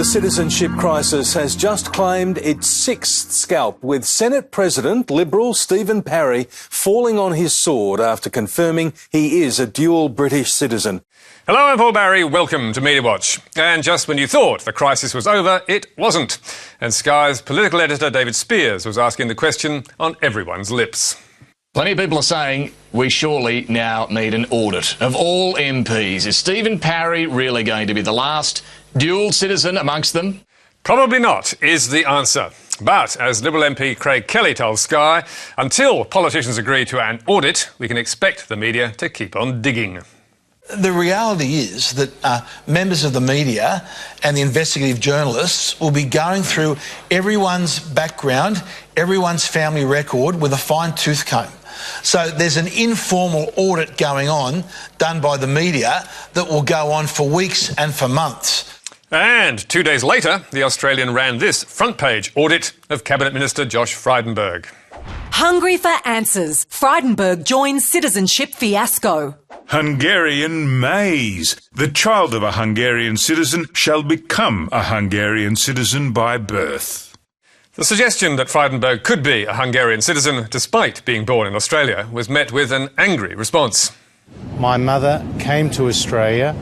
The citizenship crisis has just claimed its sixth scalp, with Senate President Liberal Stephen Parry falling on his sword after confirming he is a dual British citizen. Hello, I'm Paul Barry. Welcome to Media Watch. And just when you thought the crisis was over, it wasn't. And Sky's political editor David Spears was asking the question on everyone's lips. Plenty of people are saying we surely now need an audit of all MPs. Is Stephen Parry really going to be the last dual citizen amongst them? Probably not, is the answer. But, as Liberal MP Craig Kelly told Sky, until politicians agree to an audit, we can expect the media to keep on digging. The reality is that members of the media and the investigative journalists will be going through everyone's background, everyone's family record with a fine-tooth comb. So there's an informal audit going on, done by the media, that will go on for weeks and for months. And 2 days later, the Australian ran this front-page audit of Cabinet Minister Josh Frydenberg. Hungry for answers, Frydenberg joins citizenship fiasco. Hungarian maize. The child of a Hungarian citizen shall become a Hungarian citizen by birth. The suggestion that Frydenberg could be a Hungarian citizen despite being born in Australia was met with an angry response. My mother came to Australia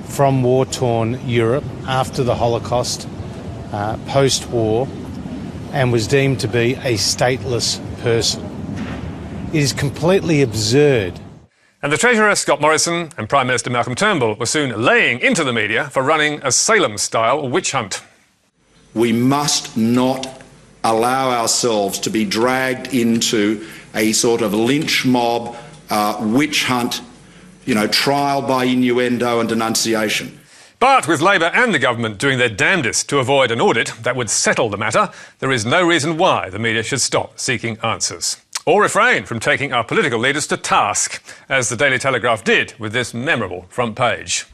from war-torn Europe after the Holocaust, post-war, and was deemed to be a stateless person. It is completely absurd. And the Treasurer Scott Morrison and Prime Minister Malcolm Turnbull were soon laying into the media for running a Salem-style witch hunt. We must not allow ourselves to be dragged into a sort of lynch mob, witch hunt, trial by innuendo and denunciation. But with Labor and the government doing their damnedest to avoid an audit that would settle the matter, there is no reason why the media should stop seeking answers. Or refrain from taking our political leaders to task, as the Daily Telegraph did with this memorable front page.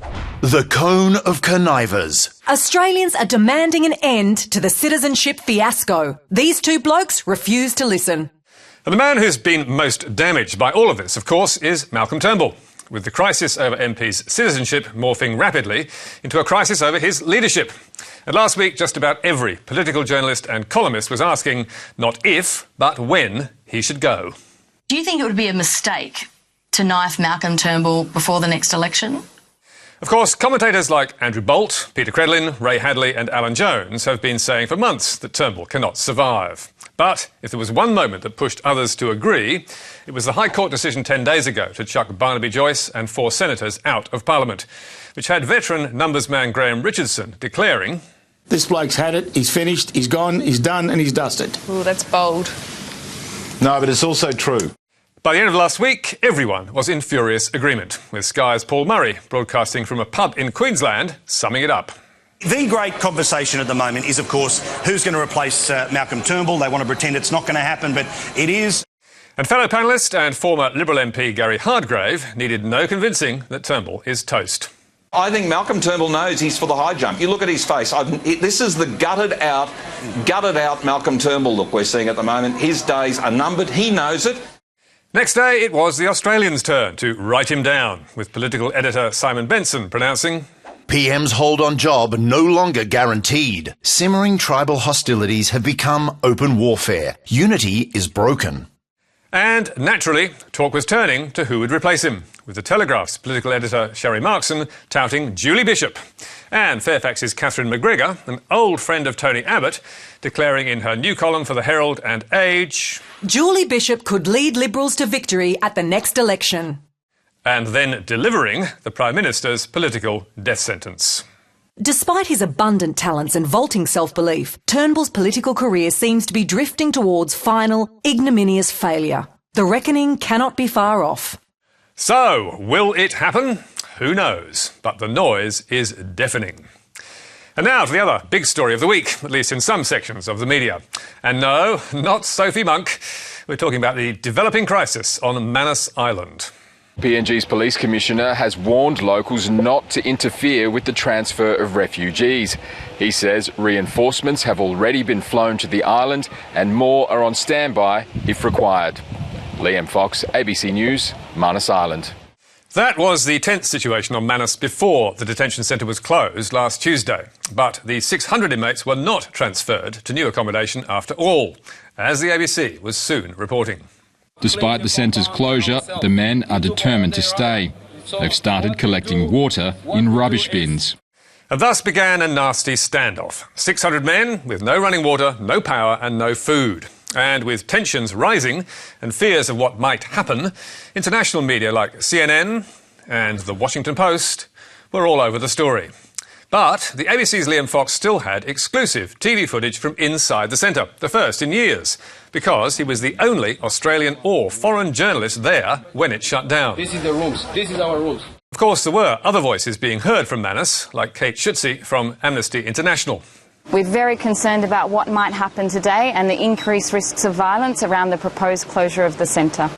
The Cone of Connivers. Australians are demanding an end to the citizenship fiasco. These two blokes refuse to listen. And the man who's been most damaged by all of this, of course, is Malcolm Turnbull, with the crisis over MP's citizenship morphing rapidly into a crisis over his leadership. And last week, just about every political journalist and columnist was asking not if, but when he should go. Do you think it would be a mistake to knife Malcolm Turnbull before the next election? Of course, commentators like Andrew Bolt, Peter Credlin, Ray Hadley and Alan Jones have been saying for months that Turnbull cannot survive. But if there was one moment that pushed others to agree, it was the High Court decision 10 days ago to chuck Barnaby Joyce and 4 senators out of Parliament, which had veteran numbers man Graham Richardson declaring, "This bloke's had it, he's finished, he's gone, he's done and he's dusted." Oh, that's bold. No, but it's also true. By the end of last week, everyone was in furious agreement, with Sky's Paul Murray broadcasting from a pub in Queensland, summing it up. The great conversation at the moment is, of course, who's going to replace Malcolm Turnbull. They want to pretend it's not going to happen, but it is. And fellow panellist and former Liberal MP Gary Hardgrave needed no convincing that Turnbull is toast. I think Malcolm Turnbull knows he's for the high jump. You look at his face. This is the gutted out Malcolm Turnbull look we're seeing at the moment. His days are numbered. He knows it. Next day, it was the Australians' turn to write him down, with political editor Simon Benson pronouncing, PM's hold-on job no longer guaranteed. Simmering tribal hostilities have become open warfare. Unity is broken. And naturally, talk was turning to who would replace him, with the Telegraph's political editor Sherry Markson touting Julie Bishop, and Fairfax's Catherine McGregor, an old friend of Tony Abbott, declaring in her new column for the Herald and Age, Julie Bishop could lead Liberals to victory at the next election. And then delivering the Prime Minister's political death sentence. Despite his abundant talents and vaulting self-belief, Turnbull's political career seems to be drifting towards final, ignominious failure. The reckoning cannot be far off. So, will it happen? Who knows? But the noise is deafening. And now to the other big story of the week, at least in some sections of the media. And no, not Sophie Monk. We're talking about the developing crisis on Manus Island. PNG's police commissioner has warned locals not to interfere with the transfer of refugees. He says reinforcements have already been flown to the island and more are on standby if required. Liam Fox, ABC News, Manus Island. That was the tense situation on Manus before the detention centre was closed last Tuesday. But the 600 inmates were not transferred to new accommodation after all, as the ABC was soon reporting. Despite the centre's closure, the men are determined to stay. They've started collecting water in rubbish bins. And thus began a nasty standoff. 600 men with no running water, no power and no food. And with tensions rising and fears of what might happen, international media like CNN and The Washington Post were all over the story. But the ABC's Liam Fox still had exclusive TV footage from inside the centre, the first in years, because he was the only Australian or foreign journalist there when it shut down. This is the rooms. This is our rooms. Of course, there were other voices being heard from Manus, like Kate Schutze from Amnesty International. We're very concerned about what might happen today and the increased risks of violence around the proposed closure of the centre.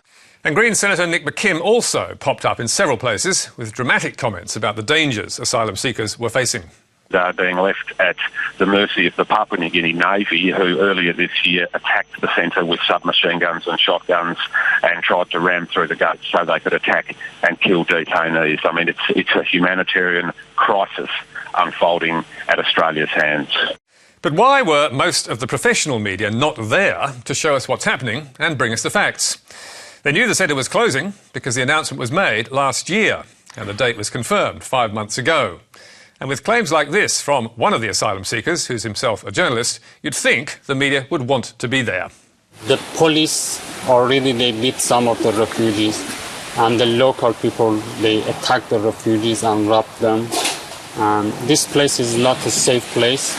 And Green Senator Nick McKim also popped up in several places with dramatic comments about the dangers asylum seekers were facing. They're being left at the mercy of the Papua New Guinea Navy, who earlier this year attacked the centre with submachine guns and shotguns and tried to ram through the gates so they could attack and kill detainees. I mean, it's a humanitarian crisis unfolding at Australia's hands. But why were most of the professional media not there to show us what's happening and bring us the facts? They knew the centre was closing because the announcement was made last year and the date was confirmed 5 months ago. And with claims like this from one of the asylum seekers, who's himself a journalist, you'd think the media would want to be there. The police already they beat some of the refugees, and the local people they attack the refugees and rob them. This place is not a safe place.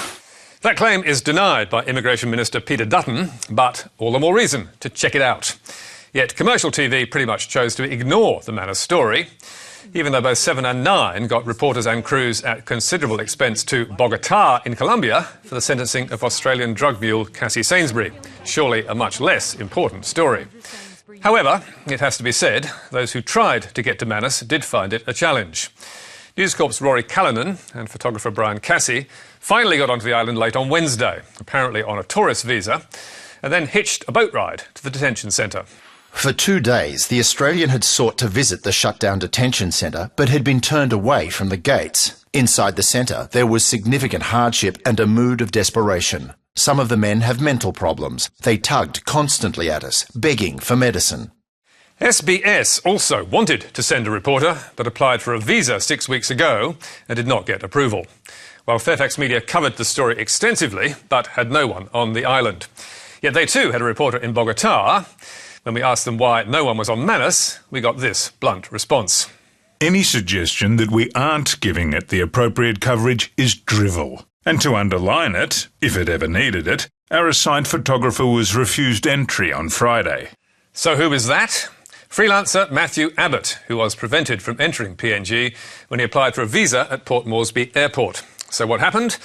That claim is denied by Immigration Minister Peter Dutton, but all the more reason to check it out. Yet commercial TV pretty much chose to ignore the Manus story, even though both 7 and 9 got reporters and crews at considerable expense to Bogota in Colombia for the sentencing of Australian drug mule Cassie Sainsbury. Surely a much less important story. However, it has to be said, those who tried to get to Manus did find it a challenge. News Corp's Rory Callanan and photographer Brian Cassie finally got onto the island late on Wednesday, apparently on a tourist visa, and then hitched a boat ride to the detention centre. For 2 days, the Australian had sought to visit the shut-down detention centre, but had been turned away from the gates. Inside the centre, there was significant hardship and a mood of desperation. Some of the men have mental problems. They tugged constantly at us, begging for medicine. SBS also wanted to send a reporter, but applied for a visa 6 weeks ago and did not get approval. While Fairfax Media covered the story extensively, but had no one on the island. Yet they too had a reporter in Bogota. When we asked them why no one was on Manus, we got this blunt response. Any suggestion that we aren't giving it the appropriate coverage is drivel. And to underline it, if it ever needed it, our assigned photographer was refused entry on Friday. So who was that? Freelancer Matthew Abbott, who was prevented from entering PNG when he applied for a visa at Port Moresby Airport. So what happened?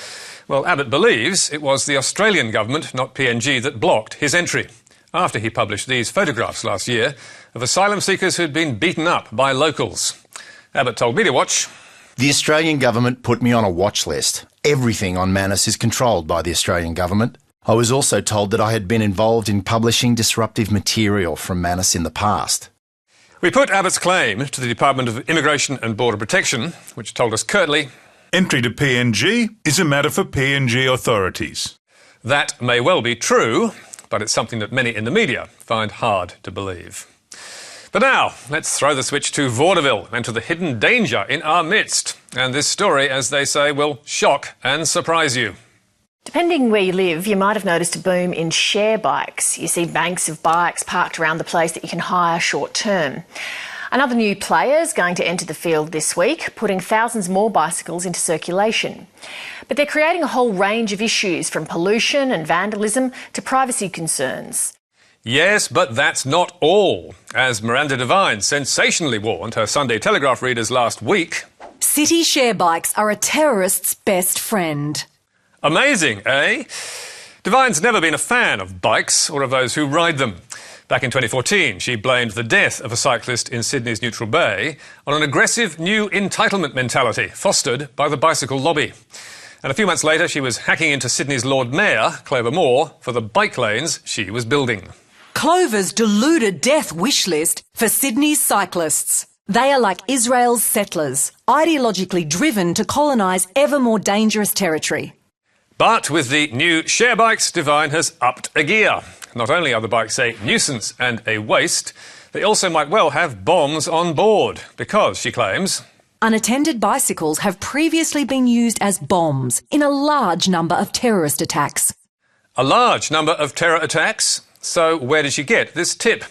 Well, Abbott believes it was the Australian government, not PNG, that blocked his entry, after he published these photographs last year of asylum seekers who'd been beaten up by locals. Abbott told mediawatch, "The Australian government put me on a watch list. Everything on Manus is controlled by the Australian government. I was also told that I had been involved in publishing disruptive material from Manus in the past." We put Abbott's claim to the Department of Immigration and Border Protection, which told us curtly, "Entry to PNG is a matter for PNG authorities." That may well be true, but it's something that many in the media find hard to believe. But now, let's throw the switch to vaudeville and to the hidden danger in our midst. And this story, as they say, will shock and surprise you. Depending where you live, you might have noticed a boom in share bikes. You see banks of bikes parked around the place that you can hire short term. Another new player is going to enter the field this week, putting thousands more bicycles into circulation. But they're creating a whole range of issues, from pollution and vandalism to privacy concerns. Yes, but that's not all. As Miranda Devine sensationally warned her Sunday Telegraph readers last week, city share bikes are a terrorist's best friend. Amazing, eh? Devine's never been a fan of bikes or of those who ride them. Back in 2014, she blamed the death of a cyclist in Sydney's Neutral Bay on an aggressive new entitlement mentality fostered by the bicycle lobby. And a few months later, she was hacking into Sydney's Lord Mayor, Clover Moore, for the bike lanes she was building. Clover's deluded death wish list for Sydney's cyclists. They are like Israel's settlers, ideologically driven to colonise ever more dangerous territory. But with the new share bikes, Devine has upped a gear. Not only are the bikes a nuisance and a waste, they also might well have bombs on board, because, she claims, unattended bicycles have previously been used as bombs in a large number of terrorist attacks. A large number of terror attacks? So where did she get this tip?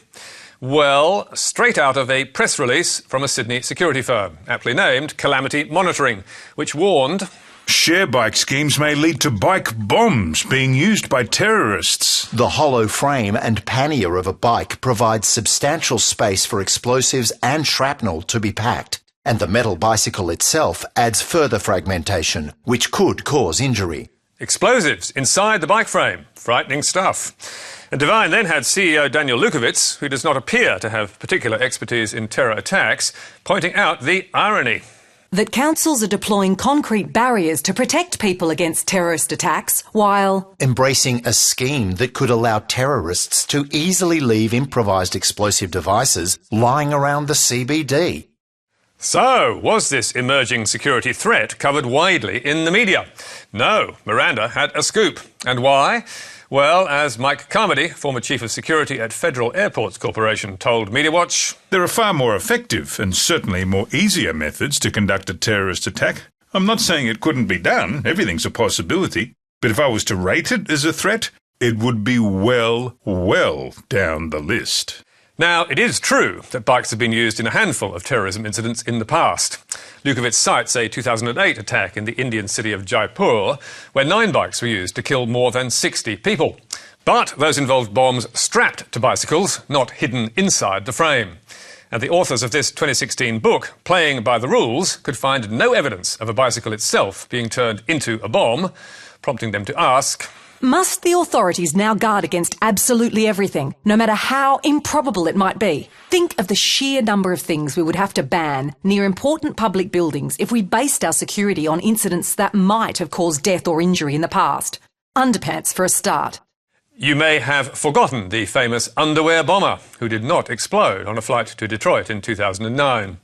Well, straight out of a press release from a Sydney security firm, aptly named Calamity Monitoring, which warned, share bike schemes may lead to bike bombs being used by terrorists. The hollow frame and pannier of a bike provides substantial space for explosives and shrapnel to be packed, and the metal bicycle itself adds further fragmentation, which could cause injury. Explosives inside the bike frame. Frightening stuff. And Devine then had CEO Daniel Lukowitz, who does not appear to have particular expertise in terror attacks, pointing out the irony. That councils are deploying concrete barriers to protect people against terrorist attacks, while embracing a scheme that could allow terrorists to easily leave improvised explosive devices lying around the CBD. So, was this emerging security threat covered widely in the media? No, Miranda had a scoop. And why? Well, as Mike Carmody, former Chief of Security at Federal Airports Corporation, told mediawatch, there are far more effective and certainly more easier methods to conduct a terrorist attack. I'm not saying it couldn't be done, everything's a possibility, but if I was to rate it as a threat, it would be well down the list. Now, it is true that bikes have been used in a handful of terrorism incidents in the past. Lukowitz cites a 2008 attack in the Indian city of Jaipur, where 9 bikes were used to kill more than 60 people. But those involved bombs strapped to bicycles, not hidden inside the frame. And the authors of this 2016 book, Playing by the Rules, could find no evidence of a bicycle itself being turned into a bomb, prompting them to ask, must the authorities now guard against absolutely everything, no matter how improbable it might be? Think of the sheer number of things we would have to ban near important public buildings if we based our security on incidents that might have caused death or injury in the past. Underpants for a start. You may have forgotten the famous underwear bomber, who did not explode on a flight to Detroit in 2009.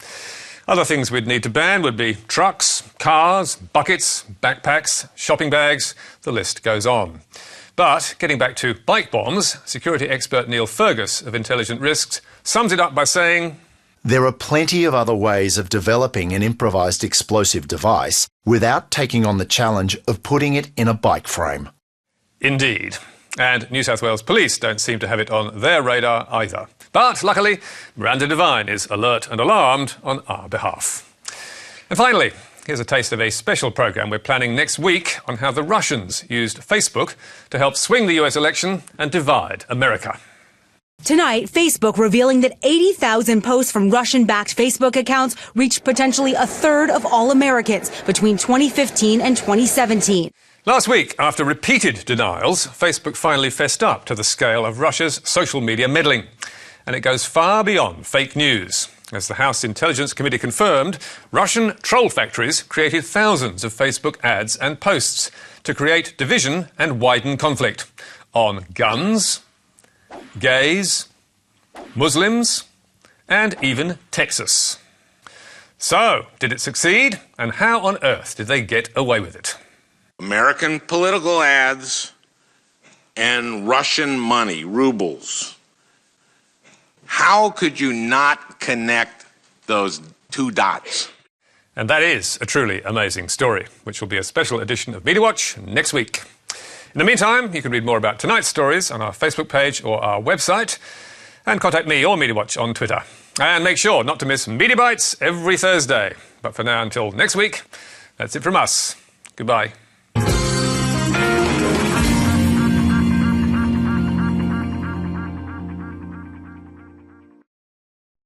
Other things we'd need to ban would be trucks, cars, buckets, backpacks, shopping bags, the list goes on. But, getting back to bike bombs, security expert Neil Fergus of Intelligent Risks sums it up by saying, there are plenty of other ways of developing an improvised explosive device without taking on the challenge of putting it in a bike frame. Indeed. And New South Wales Police don't seem to have it on their radar either. But, luckily, Miranda Devine is alert and alarmed on our behalf. And finally, here's a taste of a special programme we're planning next week on how the Russians used Facebook to help swing the US election and divide America. Tonight, Facebook revealing that 80,000 posts from Russian-backed Facebook accounts reached potentially a third of all Americans between 2015 and 2017. Last week, after repeated denials, Facebook finally fessed up to the scale of Russia's social media meddling. And it goes far beyond fake news. As the House Intelligence Committee confirmed, Russian troll factories created thousands of Facebook ads and posts to create division and widen conflict on guns, gays, Muslims, and even Texas. So, did it succeed? And how on earth did they get away with it? American political ads and Russian money, rubles. How could you not connect those two dots? And that is a truly amazing story, which will be a special edition of mediawatch next week. In the meantime, you can read more about tonight's stories on our Facebook page or our website, and contact me or mediawatch on Twitter. And make sure not to miss Media Bites every Thursday. But for now, until next week, that's it from us. Goodbye.